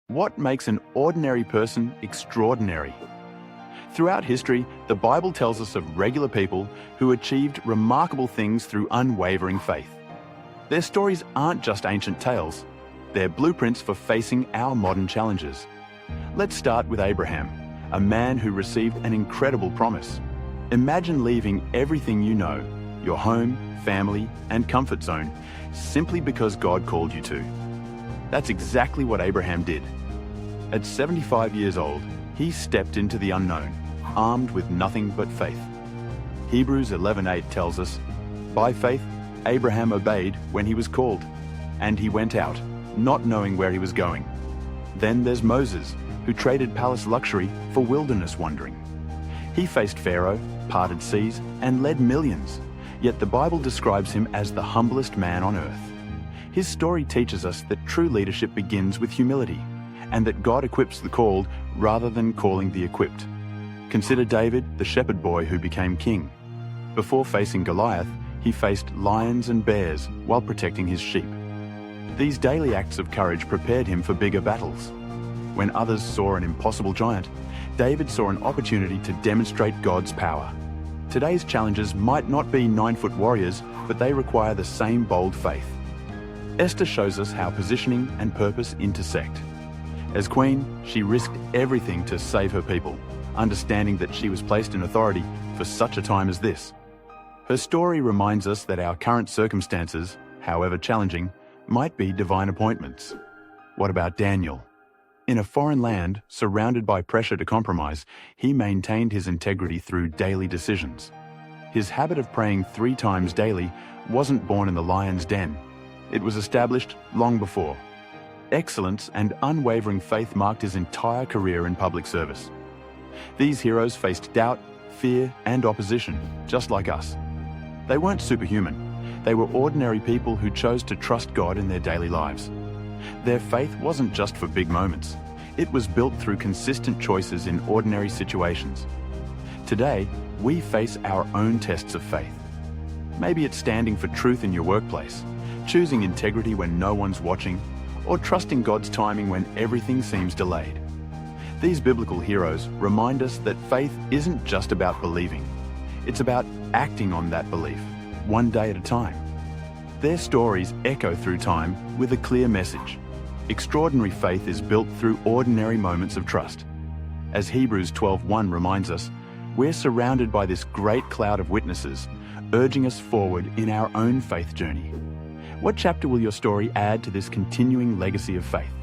What makes an ordinary person extraordinary? Throughout history, the Bible tells us of regular people who achieved remarkable things through unwavering faith. Their stories aren't just ancient tales, they're blueprints for facing our modern challenges. Let's start with Abraham, a man who received an incredible promise. Imagine leaving everything you know, your home, family, and comfort zone, simply because God called you to. That's exactly what Abraham did. At 75 years old, he stepped into the unknown, armed with nothing but faith. Hebrews 11:8 tells us, "By faith, Abraham obeyed when he was called, and he went out, not knowing where he was going." Then there's Moses, who traded palace luxury for wilderness wandering. He faced Pharaoh, parted seas, and led millions, yet the Bible describes him as the humblest man on earth. His story teaches us that true leadership begins with humility, and that God equips the called rather than calling the equipped. Consider David, the shepherd boy who became king. Before facing Goliath, he faced lions and bears while protecting his sheep. These daily acts of courage prepared him for bigger battles. When others saw an impossible giant, David saw an opportunity to demonstrate God's power. Today's challenges might not be 9-foot warriors, but they require the same bold faith. Esther shows us how positioning and purpose intersect. As queen, she risked everything to save her people, understanding that she was placed in authority for such a time as this. Her story reminds us that our current circumstances, however challenging, might be divine appointments. What about Daniel? In a foreign land, surrounded by pressure to compromise, he maintained his integrity through daily decisions. His habit of praying 3 times daily wasn't born in the lion's den. It was established long before. Excellence and unwavering faith marked his entire career in public service. These heroes faced doubt, fear, and opposition, just like us. They weren't superhuman. They were ordinary people who chose to trust God in their daily lives. Their faith wasn't just for big moments. It was built through consistent choices in ordinary situations. Today, we face our own tests of faith. Maybe it's standing for truth in your workplace, choosing integrity when no one's watching, or trusting God's timing when everything seems delayed. These biblical heroes remind us that faith isn't just about believing. It's about acting on that belief, one day at a time. Their stories echo through time with a clear message. Extraordinary faith is built through ordinary moments of trust. As Hebrews 12:1 reminds us, we're surrounded by this great cloud of witnesses, urging us forward in our own faith journey. What chapter will your story add to this continuing legacy of faith?